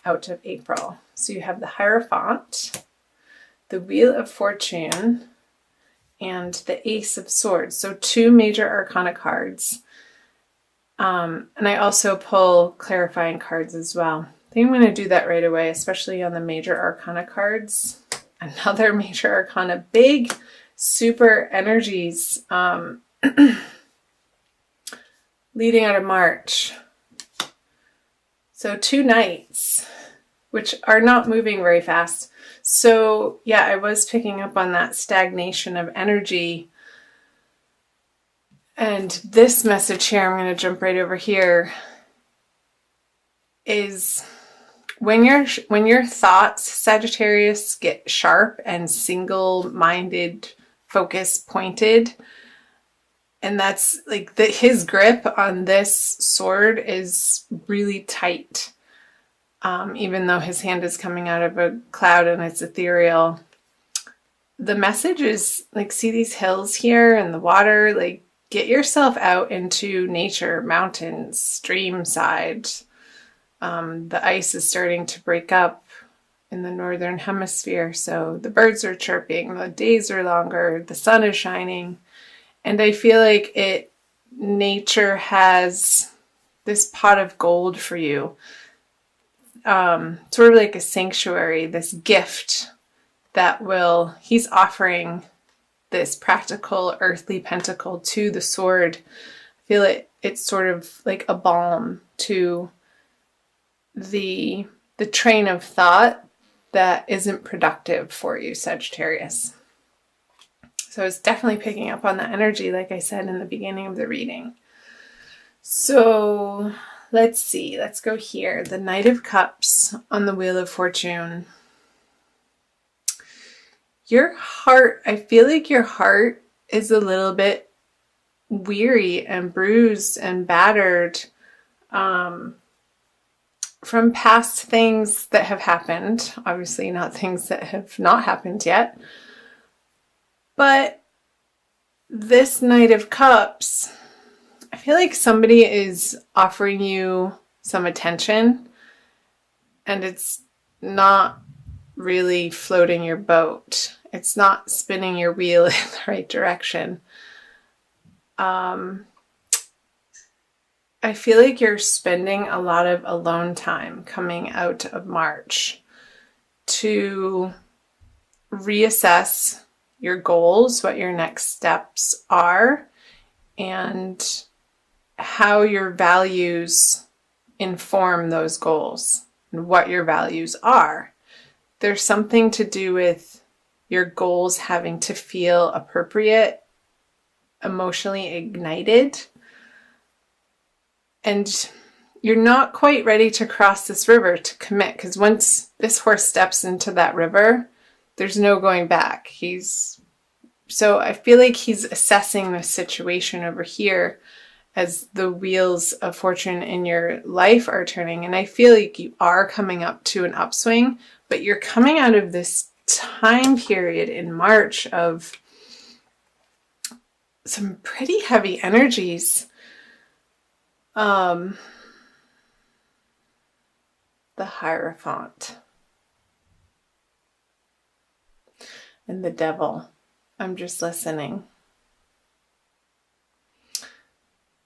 out of April. So you have the Hierophant, the Wheel of Fortune, and the Ace of Swords. So 2 major arcana cards. And I also pull clarifying cards as well. I think I'm going to do that right away, especially on the major arcana cards. Another major arcana, big, super energies leading out of March. So 2 knights, which are not moving very fast. So yeah, I was picking up on that stagnation of energy. And this message here, I'm going to jump right over here, is when your thoughts, Sagittarius, get sharp and single-minded, focus pointed, and that's like his grip on this sword is really tight. Even though his hand is coming out of a cloud and it's ethereal, the message is like, see these hills here and the water, like get yourself out into nature, mountains, stream side. The ice is starting to break up in the northern hemisphere, so the birds are chirping, the days are longer, the sun is shining, and I feel like nature has this pot of gold for you, sort of like a sanctuary, this gift that he's offering this practical earthly pentacle to the sword. I feel it's sort of like a balm to the train of thought that isn't productive for you, Sagittarius. So it's definitely picking up on that energy, like I said in the beginning of the reading. So let's see, let's go here. The Knight of Cups on the Wheel of Fortune. Your heart, I feel like your heart is a little bit weary and bruised and battered from past things that have happened. Obviously not things that have not happened yet. But this Knight of Cups, I feel like somebody is offering you some attention and it's not really floating your boat. It's not spinning your wheel in the right direction. I feel like you're spending a lot of alone time coming out of March to reassess your goals, what your next steps are, and how your values inform those goals and what your values are. There's something to do with your goals having to feel appropriate, emotionally ignited, and you're not quite ready to cross this river to commit, because once this horse steps into that river, there's no going back. So I feel like he's assessing the situation over here as the wheels of fortune in your life are turning. And I feel like you are coming up to an upswing, but you're coming out of this time period in March of some pretty heavy energies. The Hierophant and the Devil. I'm just listening.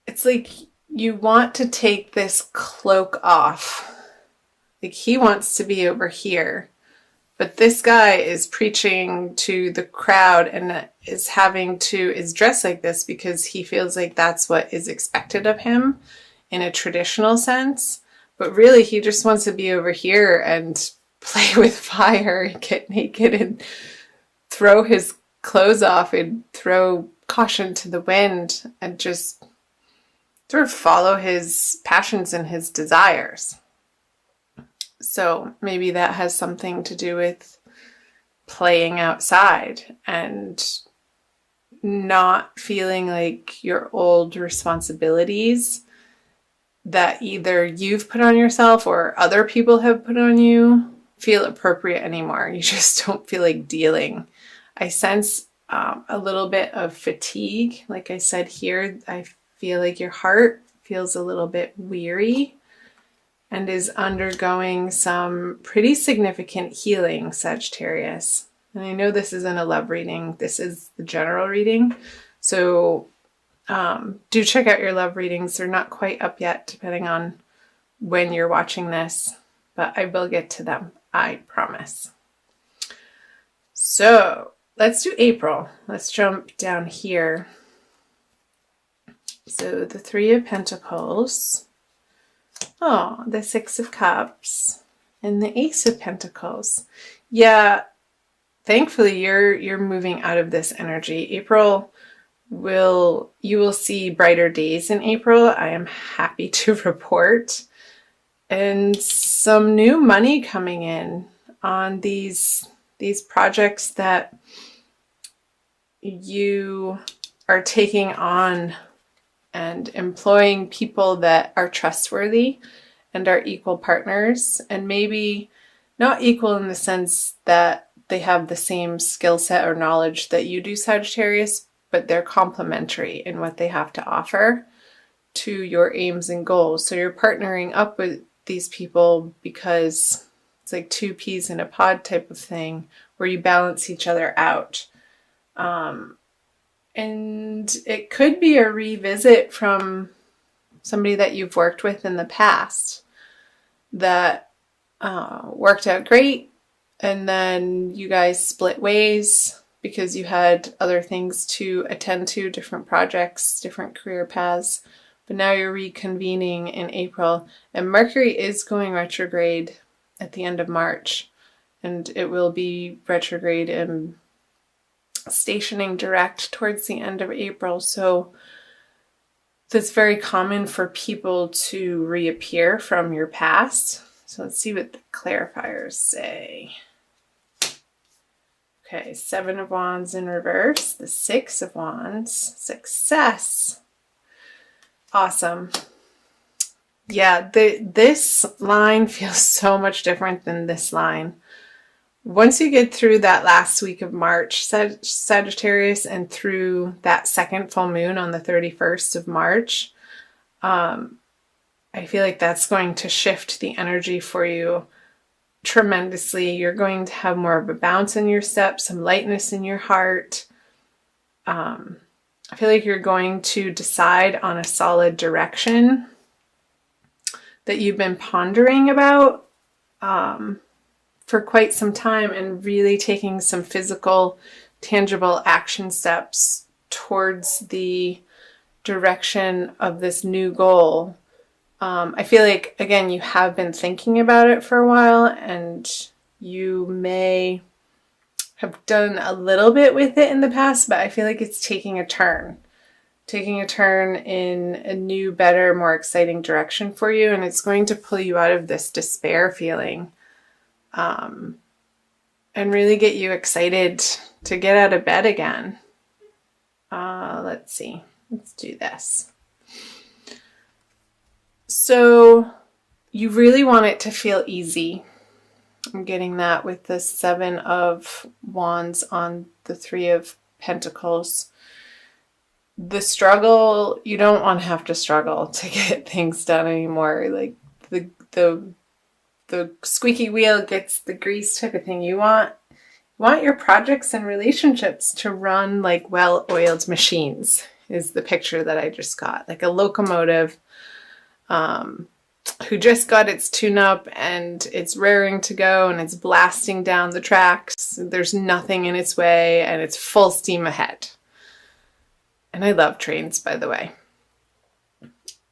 It's like you want to take this cloak off. Like he wants to be over here, but this guy is preaching to the crowd and is dressed like this because he feels like that's what is expected of him in a traditional sense. But really he just wants to be over here and play with fire and get naked and throw his clothes off and throw caution to the wind and just sort of follow his passions and his desires. So maybe that has something to do with playing outside and not feeling like your old responsibilities that either you've put on yourself or other people have put on you feel appropriate anymore. You just don't feel like dealing. I sense a little bit of fatigue. Like I said here, I feel like your heart feels a little bit weary and is undergoing some pretty significant healing, Sagittarius. And I know this isn't a love reading, this is the general reading. So do check out your love readings. They're not quite up yet, depending on when you're watching this, but I will get to them, I promise. So let's do April. Let's jump down here. So the Three of Pentacles, oh, the Six of Cups, and the Ace of Pentacles. Yeah, thankfully you're moving out of this energy. April you will see brighter days in April. I am happy to report. And some new money coming in on these projects that you are taking on, and employing people that are trustworthy and are equal partners, and maybe not equal in the sense that they have the same skill set or knowledge that you do, Sagittarius, but they're complementary in what they have to offer to your aims and goals. So you're partnering up with these people because it's like two peas in a pod type of thing, where you balance each other out. And it could be a revisit from somebody that you've worked with in the past that worked out great, and then you guys split ways because you had other things to attend to, different projects, different career paths. But now you're reconvening in April, and Mercury is going retrograde at the end of March, and it will be retrograde and stationing direct towards the end of April. So that's very common for people to reappear from your past. So let's see what the clarifiers say. Okay, Seven of Wands in reverse, the Six of Wands, success. Awesome. Yeah, this line feels so much different than this line. Once you get through that last week of March, Sagittarius, and through that second full moon on the 31st of March, I feel like that's going to shift the energy for you tremendously. You're going to have more of a bounce in your step, some lightness in your heart. I feel like you're going to decide on a solid direction that you've been pondering about for quite some time, and really taking some physical, tangible action steps towards the direction of this new goal. I feel like, again, you have been thinking about it for a while, and you may have done a little bit with it in the past, but I feel like it's taking a turn in a new, better, more exciting direction for you, and it's going to pull you out of this despair feeling, and really get you excited to get out of bed again. Let's see. Let's do this. So you really want it to feel easy. I'm getting that with the Seven of Wands on the Three of Pentacles. The struggle, you don't want to have to struggle to get things done anymore. Like the squeaky wheel gets the grease type of thing. You want your projects and relationships to run like well-oiled machines, is the picture that I just got. Like a locomotive who just got its tune-up and it's raring to go and it's blasting down the tracks. There's nothing in its way and it's full steam ahead. And I love trains, by the way.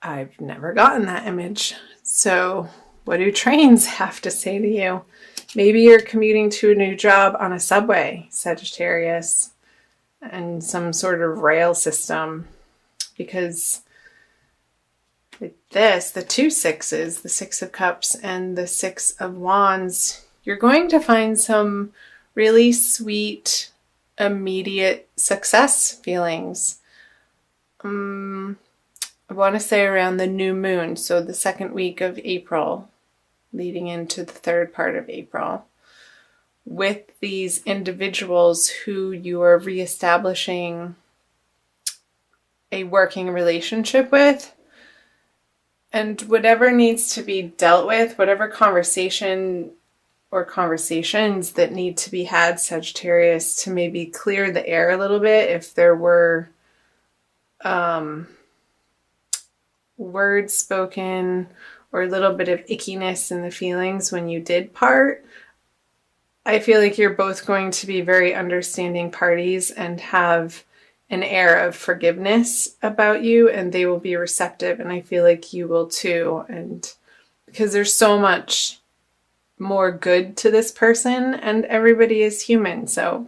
I've never gotten that image. So what do trains have to say to you? Maybe you're commuting to a new job on a subway, Sagittarius, and some sort of rail system, because with this, the two sixes, the Six of Cups and the Six of Wands, you're going to find some really sweet, immediate success feelings. I want to say around the new moon, so the second week of April, leading into the third part of April, with these individuals who you are reestablishing a working relationship with. And whatever needs to be dealt with, whatever conversation or conversations that need to be had, Sagittarius, to maybe clear the air a little bit if there were words spoken or a little bit of ickiness in the feelings when you did part. I feel like you're both going to be very understanding parties and have an air of forgiveness about you, and they will be receptive, and I feel like you will too. And because there's so much more good to this person, and everybody is human, so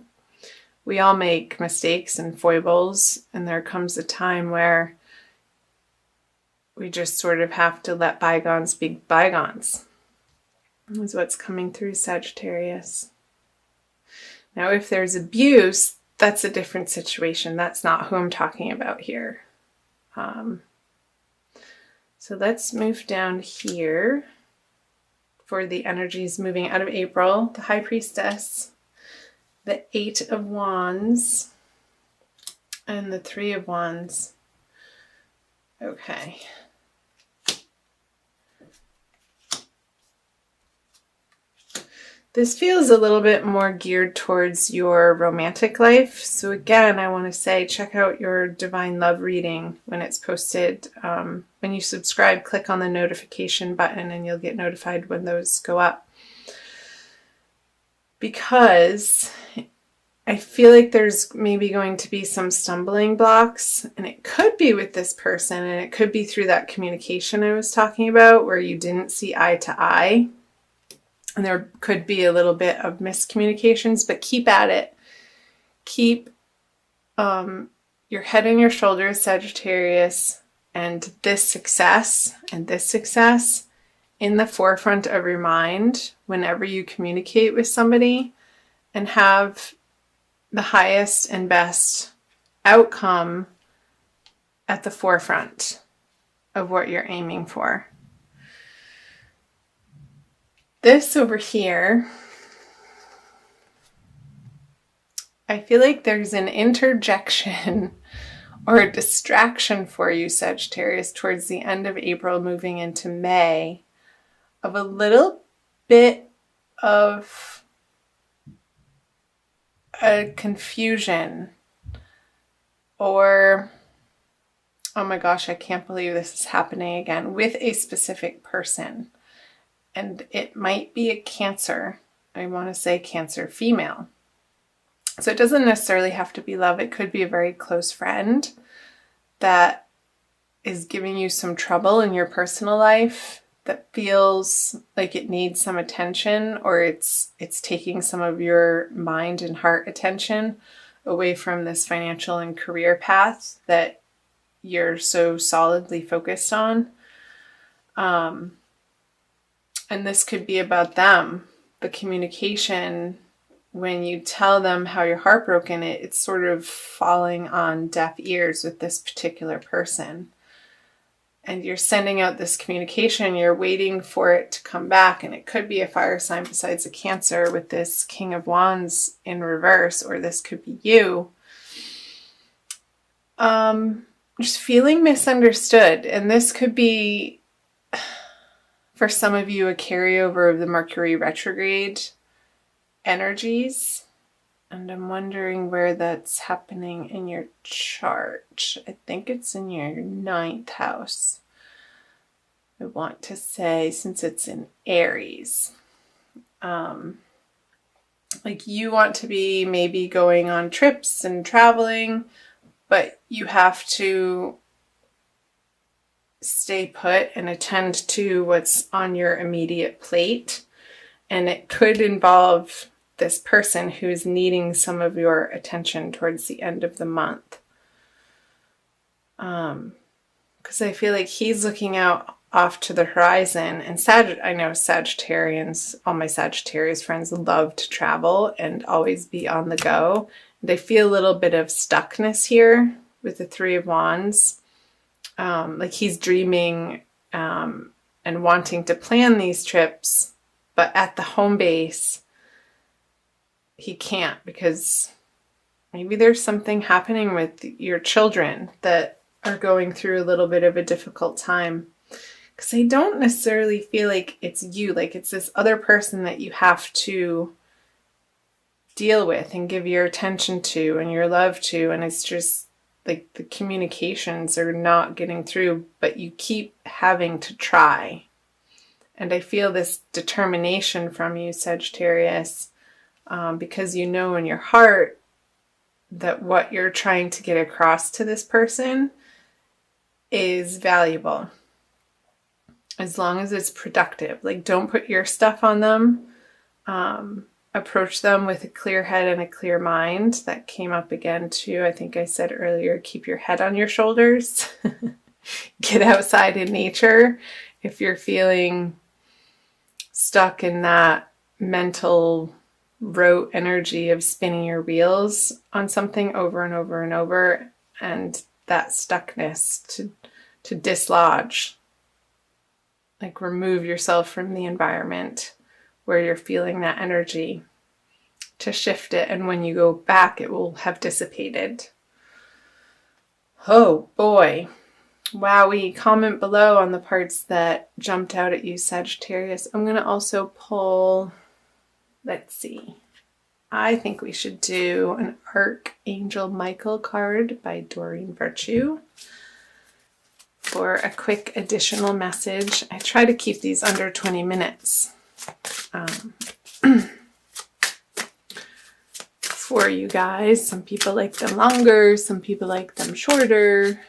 we all make mistakes and foibles, and there comes a time where we just sort of have to let bygones be bygones. Is what's coming through, Sagittarius. Now, if there's abuse, that's a different situation. That's not who I'm talking about here. So let's move down here for the energies moving out of April. The High Priestess, the Eight of Wands, and the Three of Wands. Okay. This feels a little bit more geared towards your romantic life. So again, I want to say check out your Divine Love reading when it's posted. When you subscribe, click on the notification button and you'll get notified when those go up. Because I feel like there's maybe going to be some stumbling blocks, and it could be with this person, and it could be through that communication I was talking about where you didn't see eye to eye. And there could be a little bit of miscommunications, but keep at it. Keep your head on your shoulders, Sagittarius, and this success in the forefront of your mind whenever you communicate with somebody, and have the highest and best outcome at the forefront of what you're aiming for. This over here, I feel like there's an interjection or a distraction for you, Sagittarius, towards the end of April, moving into May, of a little bit of a confusion or, oh my gosh, I can't believe this is happening again, with a specific person. And it might be a Cancer. I want to say Cancer female. So it doesn't necessarily have to be love. It could be a very close friend that is giving you some trouble in your personal life, that feels like it needs some attention, or it's taking some of your mind and heart attention away from this financial and career path that you're so solidly focused on. And this could be about them. The communication, when you tell them how you're heartbroken, it's sort of falling on deaf ears with this particular person. And you're sending out this communication, you're waiting for it to come back, and it could be a fire sign besides a Cancer with this King of Wands in reverse, or this could be you. Just feeling misunderstood, and this could be, for some of you, a carryover of the Mercury retrograde energies. And I'm wondering where that's happening in your chart. I think it's in your 9th house. I want to say, since it's in Aries. Like you want to be maybe going on trips and traveling, but you have to stay put and attend to what's on your immediate plate. And it could involve this person who's needing some of your attention towards the end of the month. Because I feel like he's looking out off to the horizon. And I know Sagittarians, all my Sagittarius friends love to travel and always be on the go. And I feel a little bit of stuckness here with the Three of Wands. Like he's dreaming and wanting to plan these trips, but at the home base, he can't, because maybe there's something happening with your children that are going through a little bit of a difficult time. Because I don't necessarily feel like it's you, like it's this other person that you have to deal with and give your attention to and your love to, and it's just like the communications are not getting through, but you keep having to try. And I feel this determination from you, Sagittarius, because you know in your heart that what you're trying to get across to this person is valuable. As long as it's productive. Like, don't put your stuff on them. Approach them with a clear head and a clear mind. That came up again too. I think I said earlier, keep your head on your shoulders. Get outside in nature. If you're feeling stuck in that mental rote energy of spinning your wheels on something over and over and over, and that stuckness to dislodge. Like, remove yourself from the environment where you're feeling that energy, to shift it, and when you go back it will have dissipated. Oh boy. Wowee. Comment below on the parts that jumped out at you, Sagittarius. I'm going to also pull, let's see, I think we should do an Archangel Michael card by Doreen Virtue for a quick additional message. I try to keep these under 20 minutes for you guys. Some people like them longer, some people like them shorter.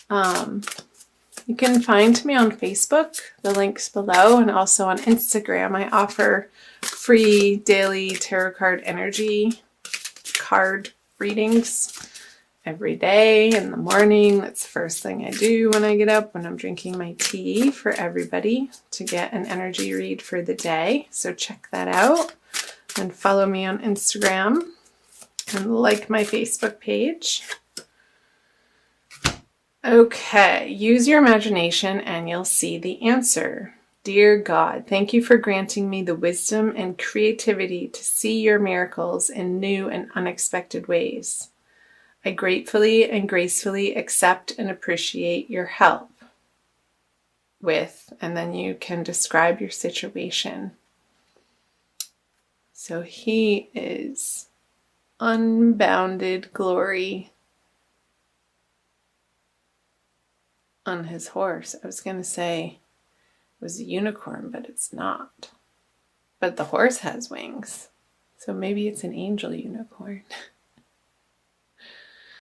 You can find me on Facebook, the link's below, and also on Instagram. I offer free daily tarot card energy card readings every day in the morning. That's the first thing I do when I get up, when I'm drinking my tea, for everybody to get an energy read for the day. So check that out and follow me on Instagram and like my Facebook page. Okay, use your imagination and you'll see the answer. Dear God, thank you for granting me the wisdom and creativity to see your miracles in new and unexpected ways. I gratefully and gracefully accept and appreciate your help with, and then you can describe your situation. So he is unbounded glory on his horse. I was going to say it was a unicorn, but it's not. But the horse has wings. So maybe it's an angel unicorn.